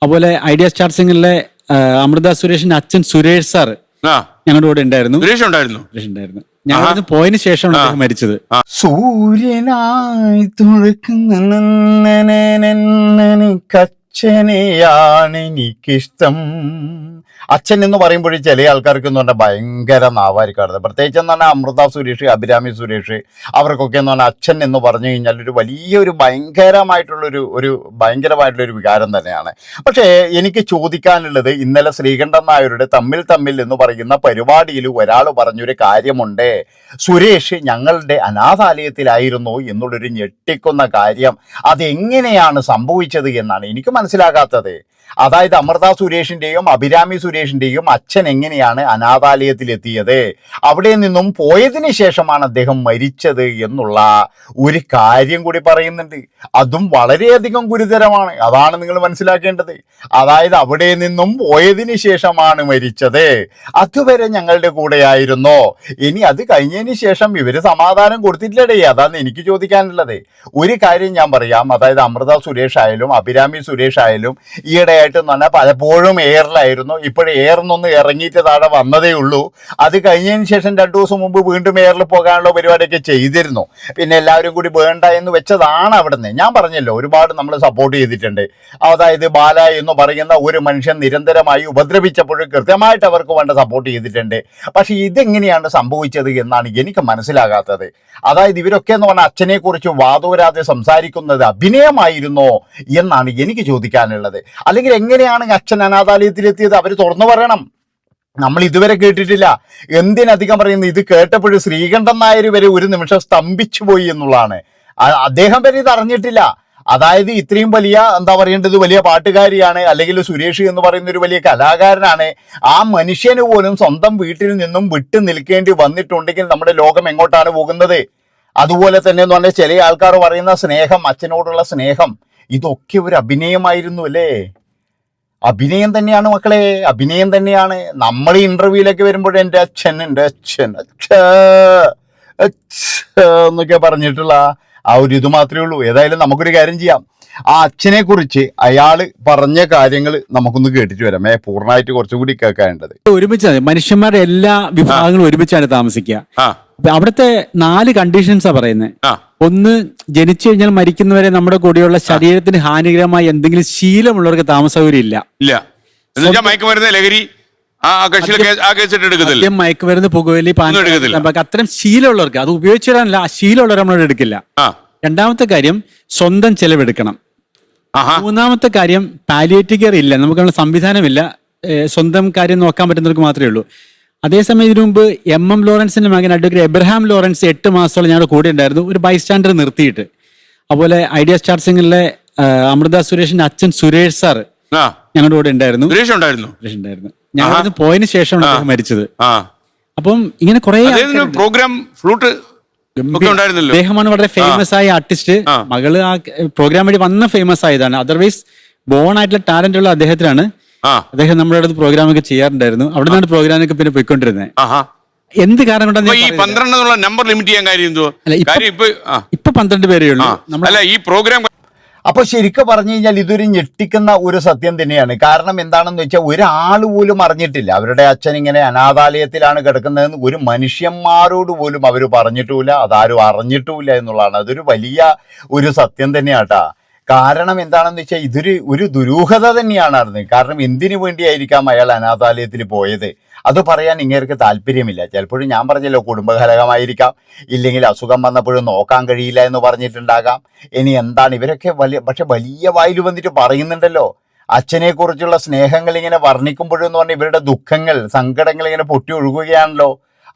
അതുപോലെ idea star സിംഗറിലെ Amrita സുരേഷിന്റെ അച്ഛൻ സുരേഷ് സാർ ഞങ്ങളുടെ കൂടെ ഉണ്ടായിരുന്നു. സുരേഷ് ഉണ്ടായിരുന്നു. ഞങ്ങൾ പോയതിനു ശേഷമാണ് അദ്ദേഹം മരിച്ചത്. സൂര്യനായി തുഴക്കുന്നനെനിക്കച്ഛനെയാണ് എനിക്കിഷ്ടം. അച്ഛൻ എന്ന് പറയുമ്പോഴേ ചില ആൾക്കാർക്ക് എന്ന് പറഞ്ഞാൽ ഭയങ്കര നാവായിരിക്കും. പ്രത്യേകിച്ച് എന്ന് പറഞ്ഞാൽ അമൃത സുരേഷ്, അഭിരാമി സുരേഷ്, അവർക്കൊക്കെ എന്ന് പറഞ്ഞാൽ അച്ഛൻ എന്ന് പറഞ്ഞു കഴിഞ്ഞാൽ ഒരു വലിയൊരു ഭയങ്കരമായിട്ടുള്ളൊരു വികാരം തന്നെയാണ്. പക്ഷേ എനിക്ക് ചോദിക്കാനുള്ളത്, ഇന്നലെ ശ്രീകണ്ഠൻ നായരുടെ തമ്മിൽ എന്ന് പറയുന്ന പരിപാടിയിൽ ഒരാൾ പറഞ്ഞൊരു കാര്യമുണ്ട്, സുരേഷ് ഞങ്ങളുടെ അനാഥാലയത്തിലായിരുന്നു എന്നുള്ളൊരു ഞെട്ടിക്കുന്ന കാര്യം. അതെങ്ങനെയാണ് സംഭവിച്ചത് എന്നാണ് എനിക്ക് മനസ്സിലാകാത്തത്. അതായത് അമൃത സുരേഷിന്റെയും അഭിരാമി സുരേഷിന്റെയും അച്ഛൻ എങ്ങനെയാണ് അനാഥാലയത്തിലെത്തിയത്, അവിടെ നിന്നും പോയതിനു ശേഷമാണ് അദ്ദേഹം മരിച്ചത് എന്നുള്ള ഒരു കാര്യം കൂടി പറയുന്നുണ്ട്. അതും വളരെയധികം ഗുരുതരമാണ്. അതാണ് നിങ്ങൾ മനസ്സിലാക്കേണ്ടത്. അതായത് അവിടെ നിന്നും പോയതിന് ശേഷമാണ് മരിച്ചത്, അതുവരെ ഞങ്ങളുടെ കൂടെയായിരുന്നോ, ഇനി അത് കഴിഞ്ഞതിന് ശേഷം ഇവര് സമാധാനം കൊടുത്തിട്ടില്ലടേ. അതാണ് എനിക്ക് ചോദിക്കാനുള്ളത്. ഒരു കാര്യം ഞാൻ പറയാം, അതായത് അമൃത സുരേഷ് ആയാലും അഭിരാമി സുരേഷ് ആയാലും ഈയിടെ എന്ന് പറഞ്ഞാൽ പലപ്പോഴും എയറിലായിരുന്നു. ഇപ്പോഴും എയറിനൊന്ന് ഇറങ്ങിയിട്ട് താഴെ വന്നതേ ഉള്ളൂ. അത് കഴിഞ്ഞതിന് ശേഷം 2 ദിവസം മുമ്പ് വീണ്ടും എയറിൽ പോകാനുള്ള പരിപാടിയൊക്കെ ചെയ്തിരുന്നു. പിന്നെ എല്ലാവരും കൂടി വേണ്ട എന്ന് വെച്ചതാണ് അവിടുന്ന്. ഞാൻ പറഞ്ഞല്ലോ, ഒരുപാട് നമ്മൾ സപ്പോർട്ട് ചെയ്തിട്ടുണ്ട്. അതായത് ബാല എന്ന് പറയുന്ന ഒരു മനുഷ്യൻ നിരന്തരമായി ഉപദ്രവിച്ചപ്പോഴും കൃത്യമായിട്ട് അവർക്ക് വേണ്ട സപ്പോർട്ട് ചെയ്തിട്ടുണ്ട്. പക്ഷെ ഇതെങ്ങനെയാണ് സംഭവിച്ചത് എന്നാണ് എനിക്ക് മനസ്സിലാകാത്തത്. അതായത് ഇവരൊക്കെ എന്ന് പറഞ്ഞാൽ അച്ഛനെ കുറിച്ച് വാദോരാതെ സംസാരിക്കുന്നത് അഭിനയമായിരുന്നോ എന്നാണ് എനിക്ക് ചോദിക്കാനുള്ളത്. അല്ലെങ്കിൽ എങ്ങനെയാണ് അച്ഛൻ അനാഥാലയത്തിലെത്തിയത് അവർ തുറന്നു പറയണം. നമ്മൾ ഇതുവരെ കേട്ടിട്ടില്ല. എന്തിനധികം പറയുന്നത്, ഇത് കേട്ടപ്പോഴും ശ്രീകണ്ഠൻ നായർ വരെ ഒരു നിമിഷം സ്തംഭിച്ചു പോയി എന്നുള്ളതാണ്. അദ്ദേഹം വരെ ഇത് അറിഞ്ഞിട്ടില്ല. അതായത് ഇത്രയും വലിയ എന്താ പറയേണ്ടത്, വലിയ പാട്ടുകാരിയാണ്, അല്ലെങ്കിൽ സുരേഷ് എന്ന് പറയുന്ന ഒരു വലിയ കലാകാരനാണ്. ആ മനുഷ്യന് പോലും സ്വന്തം വീട്ടിൽ നിന്നും വിട്ടു നിൽക്കേണ്ടി വന്നിട്ടുണ്ടെങ്കിൽ നമ്മുടെ ലോകം എങ്ങോട്ടാണ് പോകുന്നത്? അതുപോലെ തന്നെ എന്ന് പറഞ്ഞാൽ ചില ആൾക്കാർ പറയുന്ന സ്നേഹം, അച്ഛനോടുള്ള സ്നേഹം, ഇതൊക്കെ ഒരു അഭിനയമായിരുന്നു അല്ലേ? അഭിനയം തന്നെയാണ് മക്കളെ, അഭിനയം തന്നെയാണ്. നമ്മൾ ഇന്റർവ്യൂയിലൊക്കെ വരുമ്പോൾ എൻ്റെ അച്ഛൻ എന്നൊക്കെ പറഞ്ഞിട്ടുള്ള ആ ഒരു ഇത് മാത്രമേ ഉള്ളൂ. ഏതായാലും നമുക്കൊരു കാര്യം ചെയ്യാം, ആ അച്ഛനെ കുറിച്ച് അയാൾ പറഞ്ഞ കാര്യങ്ങൾ നമുക്കൊന്ന് കേട്ടിട്ട് വരാം. പൂർണ്ണമായിട്ട് കുറച്ചുകൂടി കേൾക്കാനുള്ളത്. ഒരുമിച്ച് മനുഷ്യന്മാരുടെ എല്ലാ വിഭാഗങ്ങളും ഒരുമിച്ചാണ് താമസിക്കുക. അവിടുത്തെ 4 കണ്ടീഷൻസാ പറയുന്നത്. ഒന്ന്, ജനിച്ചു കഴിഞ്ഞാൽ മരിക്കുന്നവരെ നമ്മുടെ കൂടെയുള്ള ശരീരത്തിന് ഹാനികരമായ എന്തെങ്കിലും ശീലമുള്ളവർക്ക് താമസസൗകര്യം ഇല്ല. മയക്കുമരുന്ന്, പുകവലി, അത്തരം ശീലമുള്ളവർക്ക് അത് ഉപയോഗിച്ചിടാനല്ല, ആ ശീലമുള്ളവർ നമ്മളോട് എടുക്കില്ല. രണ്ടാമത്തെ കാര്യം, സ്വന്തം ചെലവെടുക്കണം. മൂന്നാമത്തെ കാര്യം, പാലിയേറ്റീവ് കെയർ ഇല്ല, നമുക്ക് സംവിധാനമില്ല, സ്വന്തം കാര്യം നോക്കാൻ പറ്റുന്നവർക്ക് മാത്രമേ ഉള്ളൂ. അതേസമയം ഇതിനു മുമ്പ് MM ലോറൻസിന്റെ മകൻ അഡ്വക്കേറ്റ് എബ്രഹാം ലോറൻസ് 8 മാസത്തോളം ഞങ്ങളുടെ കൂടെ ഉണ്ടായിരുന്നു, ഒരു ബൈസ്റ്റാൻഡർ നിർത്തിയിട്ട്. അതുപോലെ ഐഡിയ സ്റ്റാർ സിംഗറിലെ അമൃത സുരേഷിന്റെ അച്ഛൻ സുരേഷ് സാർ ഞങ്ങളുടെ കൂടെ ഉണ്ടായിരുന്നു. ഞങ്ങൾ പോയതിനു ശേഷമാണ് അദ്ദേഹം മരിച്ചത്. അപ്പം ഇങ്ങനെ കുറെ അദ്ദേഹമാണ് വളരെ ഫേമസ് ആയ ആർട്ടിസ്റ്റ്. മകള് ആ പ്രോഗ്രാം വഴി വന്ന ഫേമസ് ആയതാണ്. അതർവൈസ് ബോൺ ആയിട്ടുള്ള ടാലന്റ് ഉള്ള അദ്ദേഹത്തിനാണ്. അദ്ദേഹം നമ്മുടെ അടുത്ത് പ്രോഗ്രാം ഒക്കെ ചെയ്യാറുണ്ടായിരുന്നു. അവിടെ നിന്നാണ് പ്രോഗ്രാമൊക്കെ പിന്നെ പോയിക്കൊണ്ടിരുന്നത്. എന്ത് കാരണം കൊണ്ടാണ് നമ്പർ ലിമിറ്റ് ചെയ്യാൻ കാര്യം? ഇപ്പൊ 12 പേരേ ഉള്ളൂ. ഈ പ്രോഗ്രാം അപ്പൊ ശരിക്കും പറഞ്ഞു കഴിഞ്ഞാൽ ഇതൊരു ഞെട്ടിക്കുന്ന ഒരു സത്യം തന്നെയാണ്. കാരണം എന്താണെന്ന് വെച്ചാൽ ഒരാൾ പോലും അറിഞ്ഞിട്ടില്ല അവരുടെ അച്ഛൻ ഇങ്ങനെ അനാഥാലയത്തിലാണ് കിടക്കുന്നതെന്ന്. ഒരു മനുഷ്യന്മാരോട് പോലും അവർ പറഞ്ഞിട്ടുമില്ല, അതാരും അറിഞ്ഞിട്ടുമില്ല എന്നുള്ളതാണ്. അതൊരു വലിയ ഒരു സത്യം തന്നെയാട്ടാ. കാരണം എന്താണെന്ന് വെച്ചാൽ ഒരു ദുരൂഹത തന്നെയാണ് അറിഞ്ഞത്. കാരണം എന്തിനു വേണ്ടിയായിരിക്കാം അയാൾ അനാഥാലയത്തിൽ പോയത് അത് പറയാൻ ഇങ്ങേർക്ക് താല്പര്യമില്ല. ചിലപ്പോഴും ഞാൻ പറഞ്ഞല്ലോ, കുടുംബകലഹമായിരിക്കാം, ഇല്ലെങ്കിൽ അസുഖം വന്നപ്പോഴും നോക്കാൻ കഴിയില്ല എന്ന് പറഞ്ഞിട്ടുണ്ടാകാം. ഇനി എന്താണ് ഇവരൊക്കെ പക്ഷെ വലിയ വായിൽ വന്നിട്ട് പറയുന്നുണ്ടല്ലോ, അച്ഛനെ കുറിച്ചുള്ള സ്നേഹങ്ങൾ ഇങ്ങനെ വർണ്ണിക്കുമ്പോഴെന്ന് പറഞ്ഞാൽ ഇവരുടെ ദുഃഖങ്ങൾ, സങ്കടങ്ങൾ ഇങ്ങനെ പൊട്ടി ഒഴുകുകയാണല്ലോ.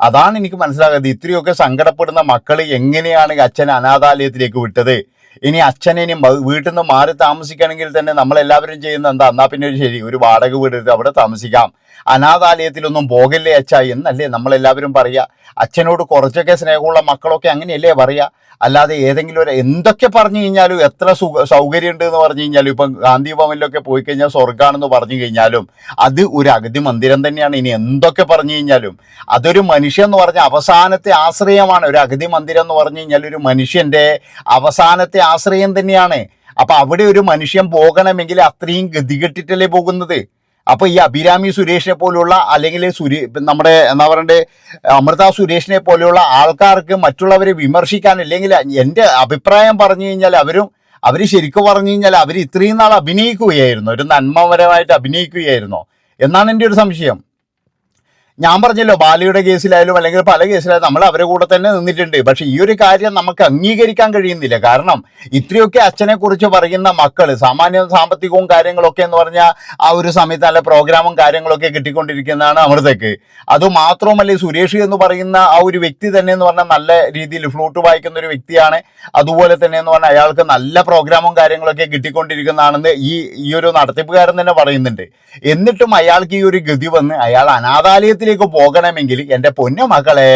അതാണ് എനിക്ക് മനസ്സിലാകുന്നത്. ഇത്രയൊക്കെ സങ്കടപ്പെടുന്ന മക്കൾ എങ്ങനെയാണ് അച്ഛൻ അനാഥാലയത്തിലേക്ക് വിട്ടത്? ഇനി അച്ഛനെ വീട്ടിൽ നിന്ന് മാറി താമസിക്കണമെങ്കിൽ തന്നെ നമ്മളെല്ലാവരും ചെയ്യുന്ന എന്താ, എന്നാൽ പിന്നെ ഒരു വാടക വീടെടുത്ത് അവിടെ താമസിക്കാം, അനാഥാലയത്തിലൊന്നും പോകല്ലേ അച്ഛാ എന്നല്ലേ നമ്മളെല്ലാവരും പറയുക. അച്ഛനോട് കുറച്ചൊക്കെ സ്നേഹമുള്ള മക്കളൊക്കെ അങ്ങനെയല്ലേ പറയുക. അല്ലാതെ ഏതെങ്കിലും ഒരു എന്തൊക്കെ പറഞ്ഞു കഴിഞ്ഞാലും, എത്ര സൗകര്യം ഉണ്ട് എന്ന് പറഞ്ഞു കഴിഞ്ഞാലും, ഇപ്പം ഗാന്ധി ഭവനിലൊക്കെ പോയി കഴിഞ്ഞാൽ സ്വർഗ്ഗാണെന്ന് പറഞ്ഞു കഴിഞ്ഞാലും അത് ഒരു അഗതി മന്ദിരം തന്നെയാണ്. ഇനി എന്തൊക്കെ പറഞ്ഞു കഴിഞ്ഞാലും അതൊരു മനുഷ്യൻ എന്ന് പറഞ്ഞ അവസാനത്തെ ആശ്രയമാണ്. ഒരു അഗതി മന്ദിരം എന്ന് പറഞ്ഞു കഴിഞ്ഞാൽ ഒരു മനുഷ്യന്റെ അവസാനത്തെ ആശ്രയം തന്നെയാണ്. അപ്പൊ അവിടെ ഒരു മനുഷ്യൻ പോകണമെങ്കിൽ അത്രയും ഗതികെട്ടിട്ടല്ലേ പോകുന്നത്. അപ്പൊ ഈ അഭിരാമി സുരേഷിനെ പോലുള്ള അല്ലെങ്കിൽ നമ്മുടെ എന്താ പറയണ്ടേ അമൃത സുരേഷിനെ പോലെയുള്ള ആൾക്കാർക്ക് മറ്റുള്ളവരെ വിമർശിക്കാൻ, അല്ലെങ്കിൽ എൻ്റെ അഭിപ്രായം പറഞ്ഞു കഴിഞ്ഞാൽ അവർ ശരിക്കും പറഞ്ഞു കഴിഞ്ഞാൽ അവർ ഇത്രയും നാൾ അഭിനയിക്കുകയായിരുന്നു, ഒരു നന്മപരമായിട്ട് അഭിനയിക്കുകയായിരുന്നോ എന്നാണ് എൻ്റെ ഒരു സംശയം. ഞാൻ പറഞ്ഞല്ലോ, ബാലയുടെ കേസിലായാലും അല്ലെങ്കിൽ പല കേസിലായാലും നമ്മൾ അവരെ കൂടെ തന്നെ നിന്നിട്ടുണ്ട്. പക്ഷെ ഈ ഒരു കാര്യം നമുക്ക് അംഗീകരിക്കാൻ കഴിയുന്നില്ല. കാരണം ഇത്രയൊക്കെ അച്ഛനെ കുറിച്ച് പറയുന്ന മക്കൾ, സാമാന്യ സാമ്പത്തികവും കാര്യങ്ങളൊക്കെ എന്ന് പറഞ്ഞാൽ ആ ഒരു സമയത്ത് നല്ല പ്രോഗ്രാമും കാര്യങ്ങളൊക്കെ കിട്ടിക്കൊണ്ടിരിക്കുന്നതാണ് അമൃതയ്ക്ക്. അതുമാത്രവുമല്ല, സുരേഷ് എന്ന് പറയുന്ന ആ ഒരു വ്യക്തി തന്നെ എന്ന് പറഞ്ഞാൽ നല്ല രീതിയിൽ ഫ്ലൂട്ട് വായിക്കുന്ന ഒരു വ്യക്തിയാണ്. അതുപോലെ തന്നെ എന്ന് പറഞ്ഞാൽ അയാൾക്ക് നല്ല പ്രോഗ്രാമും കാര്യങ്ങളൊക്കെ കിട്ടിക്കൊണ്ടിരിക്കുന്നതാണെന്ന് ഈ ഒരു നടത്തിപ്പുകാരൻ തന്നെ പറയുന്നുണ്ട്. എന്നിട്ടും അയാൾക്ക് ഈ ഒരു ഗതി വന്ന് അയാൾ അനാഥാലയത്തിലേക്ക് പോകണമെങ്കിൽ എൻ്റെ പൊന്നു മക്കളെ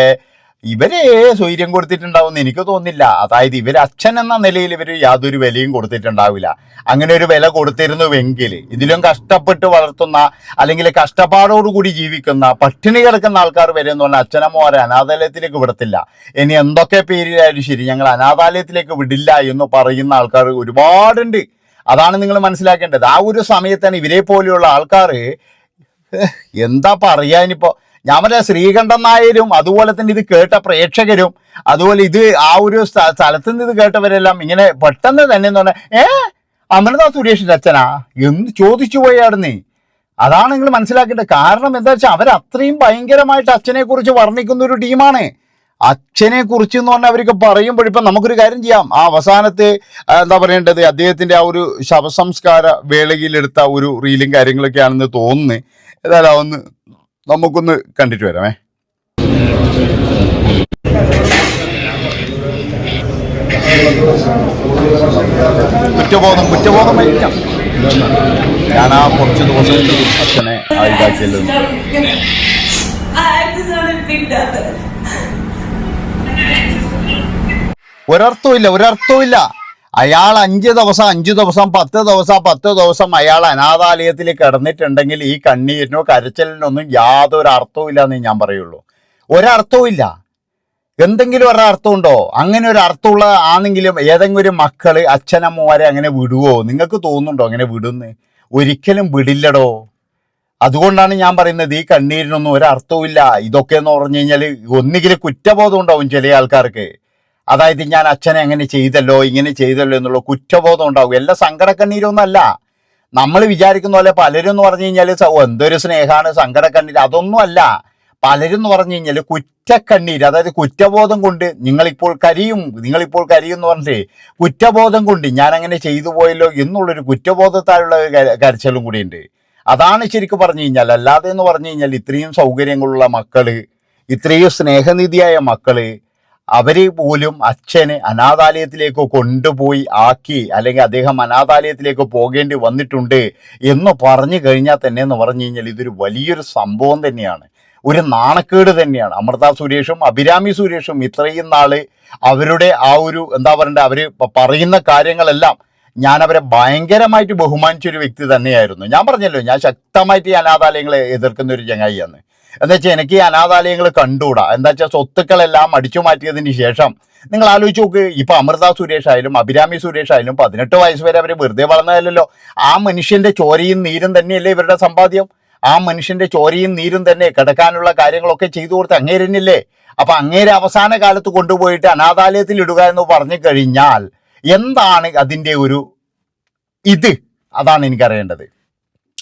ഇവരെ സ്വൈര്യം കൊടുത്തിട്ടുണ്ടാവും എനിക്ക് തോന്നുന്നില്ല. അതായത് ഇവർ അച്ഛൻ എന്ന നിലയിൽ ഇവർ യാതൊരു വിലയും കൊടുത്തിട്ടുണ്ടാവില്ല. അങ്ങനെ ഒരു വില കൊടുത്തിരുന്നുവെങ്കിൽ ഇതിലും കഷ്ടപ്പെട്ട് വളർത്തുന്ന അല്ലെങ്കിൽ കഷ്ടപ്പാടോടുകൂടി ജീവിക്കുന്ന പട്ടിണി കിടക്കുന്ന ആൾക്കാർ വരെ എന്ന് പറഞ്ഞാൽ അച്ഛനമ്മമാരെ അനാഥാലയത്തിലേക്ക് വിടത്തില്ല. ഇനി എന്തൊക്കെ പേരിലായാലും ശരി, ഞങ്ങൾ അനാഥാലയത്തിലേക്ക് വിടില്ല എന്ന് പറയുന്ന ആൾക്കാർ ഒരുപാടുണ്ട്. അതാണ് നിങ്ങൾ മനസ്സിലാക്കേണ്ടത്. ആ ഒരു സമയത്താണ് ഇവരെ പോലെയുള്ള ആൾക്കാർ എന്താ പറയാനിപ്പോ, ഞാൻ പറയാം, ശ്രീകണ്ഠൻ നായരും അതുപോലെ തന്നെ ഇത് കേട്ട പ്രേക്ഷകരും അതുപോലെ ഇത് ആ ഒരു സ്ഥലത്ത് നിന്ന് ഇത് കേട്ടവരെല്ലാം ഇങ്ങനെ പെട്ടെന്ന് തന്നെ എന്ന് പറഞ്ഞാൽ അമൃത സുരേഷിന്റെ അച്ഛനാ എന്ന് ചോദിച്ചു പോയാടുന്നേ. അതാണ് നിങ്ങൾ മനസ്സിലാക്കേണ്ടത്. കാരണം എന്താ വെച്ചാൽ അവർ അത്രയും ഭയങ്കരമായിട്ട് അച്ഛനെ കുറിച്ച് വർണ്ണിക്കുന്ന ഒരു ടീമാണ്. അച്ഛനെ കുറിച്ച് എന്ന് പറഞ്ഞാൽ അവർക്ക് പറയുമ്പോൾ ഇപ്പം നമുക്കൊരു കാര്യം ചെയ്യാം. ആ അവസാനത്തെ എന്താ പറയേണ്ടത് അദ്ദേഹത്തിന്റെ ആ ഒരു ശവസംസ്കാര വേളയിലെടുത്ത ഒരു റീലും കാര്യങ്ങളൊക്കെ ആണെന്ന് തോന്നുന്നു. ഏതായാലും നമുക്കൊന്ന് കണ്ടിട്ട് വരാമേ. കുറ്റബോധം വഹിക്കാം. ഞാൻ ആ കുറച്ച് ദിവസം അച്ഛനെ ഇതാക്കിയല്ലോ. ഒരർത്ഥമില്ല. അയാൾ 5 ദിവസം 10 ദിവസം അയാൾ അനാഥാലയത്തിൽ കിടന്നിട്ടുണ്ടെങ്കിൽ ഈ കണ്ണീരിനോ കരച്ചിലിനൊന്നും യാതൊരു അർത്ഥവും ഇല്ലെന്നേ ഞാൻ പറയുള്ളൂ. ഒരർത്ഥവും ഇല്ല. എന്തെങ്കിലും ഒരർത്ഥം ഉണ്ടോ? അങ്ങനെ ഒരു അർത്ഥമുള്ള ആണെങ്കിലും ഏതെങ്കിലും ഒരു മക്കള് അച്ഛനമ്മമാരെ അങ്ങനെ വിടുവോ? നിങ്ങൾക്ക് തോന്നുന്നുണ്ടോ അങ്ങനെ വിടുന്ന്? ഒരിക്കലും വിടില്ലടോ. അതുകൊണ്ടാണ് ഞാൻ പറയുന്നത് ഈ കണ്ണീരിനൊന്നും ഒരർത്ഥവും ഇല്ല. ഇതൊക്കെ എന്ന് പറഞ്ഞു കഴിഞ്ഞാൽ ഒന്നുകിൽ കുറ്റബോധം ഉണ്ടാവും ചില ആൾക്കാർക്ക്. അതായത് ഞാൻ അച്ഛനെ അങ്ങനെ ചെയ്തല്ലോ ഇങ്ങനെ ചെയ്തല്ലോ എന്നുള്ള കുറ്റബോധം ഉണ്ടാവും. എല്ലാ സങ്കടക്കണ്ണീരൊന്നും അല്ല. നമ്മൾ വിചാരിക്കുന്ന പോലെ പലരും എന്ന് പറഞ്ഞു കഴിഞ്ഞാൽ എന്തൊരു സ്നേഹമാണ് സങ്കടക്കണ്ണീര്, അതൊന്നും അല്ല. പലരും എന്ന് പറഞ്ഞു കഴിഞ്ഞാൽ കുറ്റക്കണ്ണീര്, അതായത് കുറ്റബോധം കൊണ്ട് നിങ്ങളിപ്പോൾ കരിയും എന്ന് പറഞ്ഞിട്ട് കുറ്റബോധം കൊണ്ട് ഞാൻ അങ്ങനെ ചെയ്തു പോയല്ലോ എന്നുള്ളൊരു കുറ്റബോധത്താലുള്ള കരച്ചിലും കൂടിയുണ്ട്. അതാണ് ശരിക്കും പറഞ്ഞു കഴിഞ്ഞാൽ. അല്ലാതെ എന്ന് പറഞ്ഞു കഴിഞ്ഞാൽ ഇത്രയും സൗകര്യങ്ങളുള്ള മക്കള്, ഇത്രയും സ്നേഹനിധിയായ മക്കള്, അവര് പോലും അച്ഛനെ അനാഥാലയത്തിലേക്ക് കൊണ്ടുപോയി ആക്കി, അല്ലെങ്കിൽ അദ്ദേഹം അനാഥാലയത്തിലേക്ക് പോകേണ്ടി വന്നിട്ടുണ്ട് എന്ന് പറഞ്ഞു കഴിഞ്ഞാൽ തന്നെ എന്ന് പറഞ്ഞു കഴിഞ്ഞാൽ ഇതൊരു വലിയൊരു സംഭവം തന്നെയാണ്, ഒരു നാണക്കേട് തന്നെയാണ്. അമൃത സുരേഷും അഭിരാമി സുരേഷും ഇത്രയും നാള് അവരുടെ ആ ഒരു എന്താ പറയണ്ടേ അവര് പറയുന്ന കാര്യങ്ങളെല്ലാം ഞാൻ അവരെ ഭയങ്കരമായിട്ട് ബഹുമാനിച്ചൊരു വ്യക്തി തന്നെയായിരുന്നു. ഞാൻ പറഞ്ഞല്ലോ, ഞാൻ ശക്തമായിട്ട് ഈ അനാഥാലയങ്ങളെ എതിർക്കുന്ന ഒരു ചങ്ങായിയാണ്. എന്താ വെച്ചാൽ എനിക്ക് ഈ അനാഥാലയങ്ങൾ കണ്ടുകൂടാ. എന്താ വെച്ചാൽ സ്വത്തുക്കളെല്ലാം അടിച്ചു മാറ്റിയതിന് ശേഷം നിങ്ങൾ ആലോചിച്ച് നോക്ക്. ഇപ്പൊ അമൃത സുരേഷ് ആയാലും അഭിരാമി സുരേഷ് ആയാലും 18 വയസ്സ് വരെ അവർ വെറുതെ വളർന്നതല്ലോ. ആ മനുഷ്യന്റെ ചോരയും നീരും തന്നെയല്ലേ ഇവരുടെ സമ്പാദ്യം. ആ മനുഷ്യന്റെ ചോരയും നീരും തന്നെ കിടക്കാനുള്ള കാര്യങ്ങളൊക്കെ ചെയ്തു കൊടുത്ത് അങ്ങേര് തന്നെയല്ലേ. അപ്പൊ അങ്ങേരെ അവസാന കാലത്ത് കൊണ്ടുപോയിട്ട് അനാഥാലയത്തിൽ ഇടുക എന്ന് പറഞ്ഞു കഴിഞ്ഞാൽ എന്താണ് അതിൻ്റെ ഒരു അതാണ് എനിക്കറിയേണ്ടത്.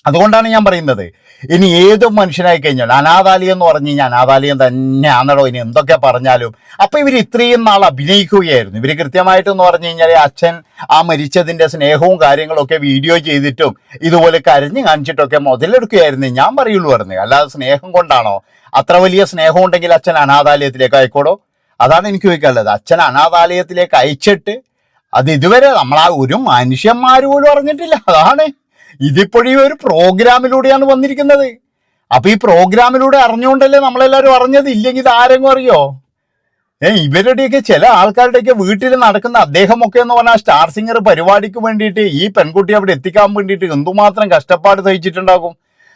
അതുകൊണ്ടാണ് ഞാൻ പറയുന്നത്, ഇനി ഏത് മനുഷ്യനായി കഴിഞ്ഞാൽ അനാഥാലയം എന്ന് പറഞ്ഞു കഴിഞ്ഞാൽ അനാഥാലയം തന്നെയാണല്ലോ. ഇനി എന്തൊക്കെ പറഞ്ഞാലും അപ്പൊ ഇവർ ഇത്രയും നാൾ അഭിനയിക്കുകയായിരുന്നു. ഇവർ കൃത്യമായിട്ടെന്ന് പറഞ്ഞു കഴിഞ്ഞാൽ അച്ഛൻ ആ മരിച്ചതിന്റെ സ്നേഹവും കാര്യങ്ങളൊക്കെ വീഡിയോ ചെയ്തിട്ടും ഇതുപോലെ കരഞ്ഞു കാണിച്ചിട്ടൊക്കെ മുതലെടുക്കുകയായിരുന്നു. ഞാൻ പറയുള്ളൂ പറഞ്ഞു. അല്ലാതെ സ്നേഹം കൊണ്ടാണോ? അത്ര വലിയ സ്നേഹം ഉണ്ടെങ്കിൽ അച്ഛൻ അനാഥാലയത്തിലേക്ക് അയക്കോടോ? അതാണ് എനിക്ക് ചോദിക്കാനുള്ളത്. അച്ഛൻ അനാഥാലയത്തിലേക്ക് അയച്ചിട്ട് അത് ഇതുവരെ നമ്മളാ ഒരു മനുഷ്യന്മാർ പോലും അറിഞ്ഞിട്ടില്ല. അതാണ് ഇതിപ്പോഴും ഒരു പ്രോഗ്രാമിലൂടെയാണ് വന്നിരിക്കുന്നത്. അപ്പൊ ഈ പ്രോഗ്രാമിലൂടെ അറിഞ്ഞുകൊണ്ടല്ലേ നമ്മളെല്ലാവരും അറിഞ്ഞത്. ഇല്ലെങ്കിൽ ഇത് ആരെങ്കിലും അറിയോ? ഇവരുടെയൊക്കെ ചില ആൾക്കാരുടെയൊക്കെ വീട്ടിൽ നടക്കുന്ന അദ്ദേഹമൊക്കെ എന്ന് പറഞ്ഞാൽ സ്റ്റാർ സിംഗർ പരിപാടിക്ക് വേണ്ടിയിട്ട് ഈ പെൺകുട്ടി അവിടെ എത്തിക്കാൻ വേണ്ടിയിട്ട് എന്തുമാത്രം കഷ്ടപ്പാട് സഹിച്ചിട്ടുണ്ടാകും.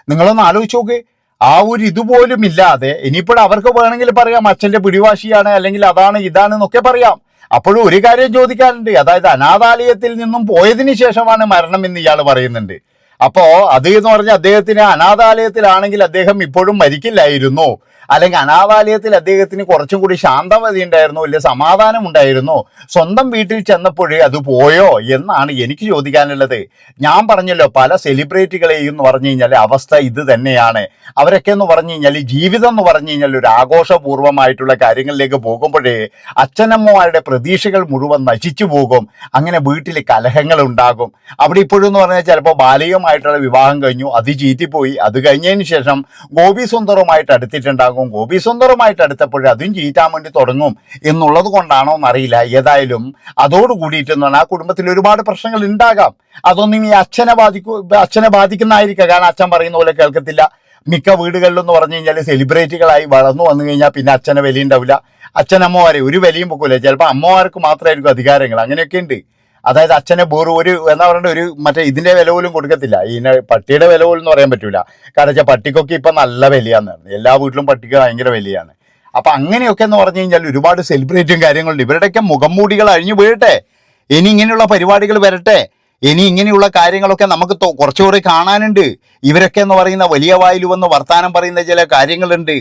നിങ്ങളൊന്ന് ആലോചിച്ച് നോക്ക്. ആ ഒരു ഇതുപോലും ഇല്ലാതെ ഇനിയിപ്പോൾ അവർക്ക് വേണമെങ്കിൽ പറയാം അച്ഛന്റെ പിടിവാശിയാണ് അല്ലെങ്കിൽ അതാണ് ഇതാണ് എന്നൊക്കെ പറയാം. അപ്പോഴും ഒരു കാര്യം ചോദിക്കാനുണ്ട്, അതായത് അനാഥാലയത്തിൽ നിന്നും പോയതിന് ശേഷമാണ് മരണം എന്ന് ഇയാൾ പറയുന്നുണ്ട്. അപ്പോ അത് എന്ന് പറഞ്ഞാൽ അദ്ദേഹത്തിന് അനാഥാലയത്തിലാണെങ്കിൽ അദ്ദേഹം ഇപ്പോഴും മരിക്കില്ലായിരുന്നു, അല്ലെങ്കിൽ അനാഥാലയത്തിൽ അദ്ദേഹത്തിന് കുറച്ചും കൂടി ശാന്തമതി ഉണ്ടായിരുന്നു, വലിയ സമാധാനം ഉണ്ടായിരുന്നു, സ്വന്തം വീട്ടിൽ ചെന്നപ്പോഴേ അത് പോയോ എന്നാണ് എനിക്ക് ചോദിക്കാനുള്ളത്. ഞാൻ പറഞ്ഞല്ലോ, പല സെലിബ്രിറ്റികളെയും എന്ന് പറഞ്ഞു കഴിഞ്ഞാൽ അവസ്ഥ ഇത് തന്നെയാണ്. അവരൊക്കെ എന്ന് പറഞ്ഞു കഴിഞ്ഞാൽ ജീവിതം എന്ന് പറഞ്ഞു കഴിഞ്ഞാൽ ഒരു ആഘോഷപൂർവ്വമായിട്ടുള്ള കാര്യങ്ങളിലേക്ക് പോകുമ്പോഴേ അച്ഛനമ്മമാരുടെ പ്രതീക്ഷകൾ മുഴുവൻ നശിച്ചു പോകും. അങ്ങനെ വീട്ടിൽ കലഹങ്ങൾ ഉണ്ടാകും. അവിടെ ഇപ്പോഴും എന്ന് പറഞ്ഞാൽ ചിലപ്പോൾ ബാലികമായിട്ടുള്ള വിവാഹം കഴിഞ്ഞു, അത് ചീറ്റിപ്പോയി, അത് കഴിഞ്ഞതിന് ശേഷം ഗോപി സുന്ദറുമായിട്ട് അടുത്തിട്ടുണ്ടാകും, ഗോപി സുന്ദറുമായിട്ട് അടുത്തപ്പോഴേ അതും ചീറ്റാൻ വേണ്ടി തുടങ്ങും എന്നുള്ളത് കൊണ്ടാണോ എന്നറിയില്ല. ഏതായാലും അതോടുകൂടിയിട്ട് ആ കുടുംബത്തിൽ ഒരുപാട് പ്രശ്നങ്ങൾ ഉണ്ടാകാം. അതൊന്നും ഈ അച്ഛനെ ബാധിക്കുന്നതായിരിക്കാം. കാരണം അച്ഛൻ പറയുന്ന പോലെ കേൾക്കത്തില്ല. മിക്ക വീടുകളിലെന്ന് പറഞ്ഞു കഴിഞ്ഞാൽ സെലിബ്രിറ്റികളായി വളർന്നു വന്നു കഴിഞ്ഞാൽ പിന്നെ അച്ഛനെ വില ഉണ്ടാവില്ല, അച്ഛനമ്മമാരെ ഒരു വിലയും പൊക്കൂല. ചിലപ്പോൾ അമ്മമാർക്ക് മാത്രമായിരിക്കും അധികാരങ്ങൾ, അങ്ങനെയൊക്കെ ഉണ്ട്. അതായത് അച്ഛനെ ഒരു എന്താ പറയുക, ഒരു മറ്റേ ഇതിന്റെ വില പോലും കൊടുക്കത്തില്ല, ഇതിനെ പട്ടിയുടെ വില പോലും എന്ന് പറയാൻ പറ്റൂല. കാരണം വെച്ചാൽ പട്ടിക്കൊക്കെ ഇപ്പൊ നല്ല വിലയാന്ന്, എല്ലാ വീട്ടിലും പട്ടിക്ക് ഭയങ്കര വിലയാണ്. അപ്പൊ അങ്ങനെയൊക്കെ എന്ന് പറഞ്ഞു കഴിഞ്ഞാൽ ഒരുപാട് സെലിബ്രേറ്റും കാര്യങ്ങളുണ്ട്. ഇവരുടെയൊക്കെ മുഖംമൂടികൾ അഴിഞ്ഞു വീഴട്ടെ, ഇനി ഇങ്ങനെയുള്ള പരിപാടികൾ വരട്ടെ, ഇനി ഇങ്ങനെയുള്ള കാര്യങ്ങളൊക്കെ നമുക്ക് കുറച്ചുകൂടി കാണാനുണ്ട്. ഇവരൊക്കെ എന്ന് പറയുന്ന വലിയ വായിൽ വന്ന് വർത്താനം പറയുന്ന ചില കാര്യങ്ങളുണ്ട്.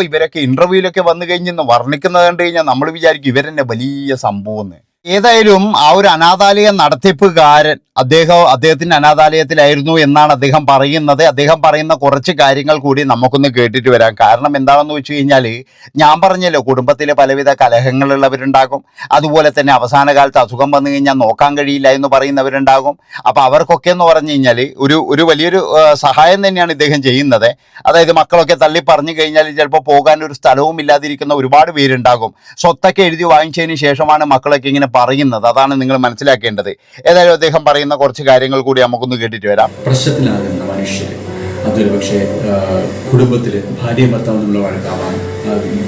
ഇവരൊക്കെ ഇന്റർവ്യൂലൊക്കെ വന്നു കഴിഞ്ഞെന്ന് വർണ്ണിക്കുന്നത് കണ്ടു കഴിഞ്ഞാൽ നമ്മൾ വിചാരിക്കും ഇവരെന്നെ വലിയ സംഭവം എന്ന്. ഏതായാലും ആ ഒരു അനാഥാലയ നടത്തിപ്പുകാരൻ അദ്ദേഹത്തിന്റെ അനാഥാലയത്തിലായിരുന്നു എന്നാണ് അദ്ദേഹം പറയുന്നത്. അദ്ദേഹം പറയുന്ന കുറച്ച് കാര്യങ്ങൾ കൂടി നമുക്കൊന്ന് കേട്ടിട്ട് വരാം. കാരണം എന്താണെന്ന് വെച്ച് കഴിഞ്ഞാൽ, ഞാൻ പറഞ്ഞല്ലോ, കുടുംബത്തിലെ പലവിധ കലഹങ്ങളുള്ളവരുണ്ടാകും, അതുപോലെ തന്നെ അവസാന കാലത്ത് അസുഖം വന്നു കഴിഞ്ഞാൽ നോക്കാൻ കഴിയില്ല എന്ന് പറയുന്നവരുണ്ടാകും. അപ്പൊ അവർക്കൊക്കെ എന്ന് പറഞ്ഞു കഴിഞ്ഞാൽ ഒരു വലിയൊരു സഹായം തന്നെയാണ് ഇദ്ദേഹം ചെയ്യുന്നത്. അതായത് മക്കളൊക്കെ തള്ളി പറഞ്ഞു കഴിഞ്ഞാൽ ചിലപ്പോൾ പോകാൻ ഒരു സ്ഥലവും ഇല്ലാതിരിക്കുന്ന ഒരുപാട് പേരുണ്ടാകും. സ്വത്തൊക്കെ എഴുതി വാങ്ങിച്ചതിന് ശേഷമാണ് മക്കളൊക്കെ ഇങ്ങനെ പറയുന്നത്. അതാണ് നിങ്ങൾ മനസ്സിലാക്കേണ്ടത്. ഏതായാലും അദ്ദേഹം പറയുന്ന കുറച്ച് കാര്യങ്ങൾ കൂടി നമുക്കൊന്ന് കേട്ടിട്ട് വരാം. പ്രശ്നത്തിലാകുന്ന മനുഷ്യർ, അതൊരു പക്ഷേ കുടുംബത്തിൽ ഭാര്യയും ഭർത്താവും തമ്മിലുള്ള വഴക്കാവാം,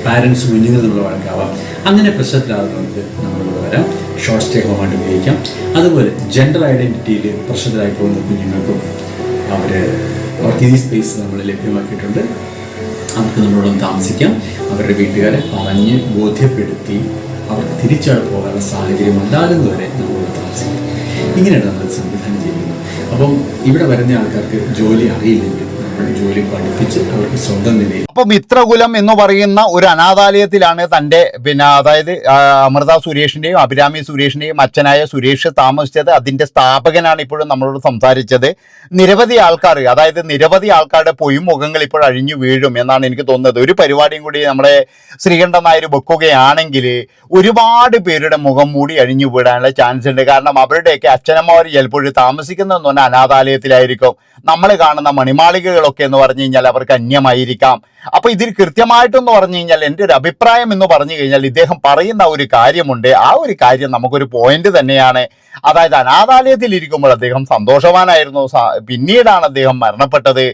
പാരൻസ് കുഞ്ഞുങ്ങൾ തമ്മിലുള്ള വഴക്കാവാം. അങ്ങനെ പ്രശ്നത്തിലാകുന്നവർക്ക് നമ്മളിവിടെ വരാം, ഷോർട്ട് സ്റ്റേ ഹോമായിട്ട് ഉപയോഗിക്കാം. അതുപോലെ ജെൻഡർ ഐഡൻറ്റിറ്റിയിൽ പ്രശ്നത്തിലായി പോകുന്ന കുഞ്ഞുങ്ങൾക്കും അവർക്ക് ഈ സ്പേസ് നമ്മൾ ലഭ്യമാക്കിയിട്ടുണ്ട്. അവർക്ക് നമ്മളോടൊന്ന് താമസിക്കാം. അവരുടെ വീട്ടുകാരെ പറഞ്ഞ് ബോധ്യപ്പെടുത്തി അവർക്ക് തിരിച്ചവിടെ പോകാനുള്ള സാഹചര്യം ഉണ്ടാകുന്നവരെ നമ്മളോട് താമസിക്കാം. ഇങ്ങനെയാണ് നമ്മൾ സംവിധാനം ചെയ്യുന്നത്. അപ്പം ഇവിടെ വരുന്ന ആൾക്കാർക്ക് ജോലി അറിയില്ലെങ്കിൽ നമ്മൾ ജോലി പഠിപ്പിച്ച് അവർക്ക് സ്വന്തം നിലയിൽ. അപ്പം മിത്രകുലം എന്ന് പറയുന്ന ഒരു അനാഥാലയത്തിലാണ് തൻ്റെ അതായത് അമൃത സുരേഷിൻ്റെയും അഭിരാമി സുരേഷിൻ്റെയും അച്ഛനായ സുരേഷ് താമസിച്ചത്. അതിൻ്റെ സ്ഥാപകനാണ് ഇപ്പോഴും നമ്മളോട് സംസാരിച്ചത്. നിരവധി ആൾക്കാരുടെ പൊയ്മുഖങ്ങൾ ഇപ്പോൾ അഴിഞ്ഞു വീഴും എന്നാണ് എനിക്ക് തോന്നുന്നത്. ഒരു പരിപാടിയും കൂടി നമ്മുടെ ശ്രീകണ്ഠൻ നായർ വെക്കുകയാണെങ്കിൽ ഒരുപാട് പേരുടെ മുഖം മൂടി അഴിഞ്ഞു വീഴാനുള്ള ചാൻസ് ഉണ്ട്. കാരണം അവരുടെയൊക്കെ അച്ഛനമ്മമാർ ചിലപ്പോൾ താമസിക്കുന്നതെന്ന് പറഞ്ഞാൽ അനാഥാലയത്തിലായിരിക്കും. നമ്മൾ കാണുന്ന മണിമാളികകളൊക്കെ എന്ന് പറഞ്ഞു കഴിഞ്ഞാൽ അവർക്ക് അന്യമായിരിക്കാം. അപ്പൊ ഇതിൽ കൃത്യമായിട്ടെന്ന് പറഞ്ഞു കഴിഞ്ഞാൽ എൻ്റെ ഒരു അഭിപ്രായം എന്ന് പറഞ്ഞു കഴിഞ്ഞാൽ ഇദ്ദേഹം പറയുന്ന ഒരു കാര്യമുണ്ട്. ആ ഒരു കാര്യം നമുക്കൊരു പോയിന്റ് തന്നെയാണ്. അതായത് അനാഥാലയത്തിൽ ഇരിക്കുമ്പോൾ അദ്ദേഹം സന്തോഷവാനായിരുന്നു, പിന്നീടാണ് അദ്ദേഹം മരണപ്പെട്ടത്.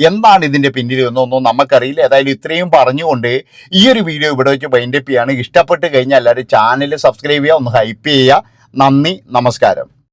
എന്താണ് ഇതിന്റെ പിന്നിൽ എന്നൊന്നും നമുക്കറിയില്ല. ഏതായാലും ഇത്രയും പറഞ്ഞുകൊണ്ട് ഈ ഒരു വീഡിയോ ഇവിടെ വെച്ച് വൈൻഡപ്പ് ചെയ്യാണ്. ഇഷ്ടപ്പെട്ട് കഴിഞ്ഞാൽ എല്ലാവരും ചാനൽ സബ്സ്ക്രൈബ് ചെയ്യുക, ഒന്ന് ഹൈപ്പ് ചെയ്യുക. നന്ദി, നമസ്കാരം.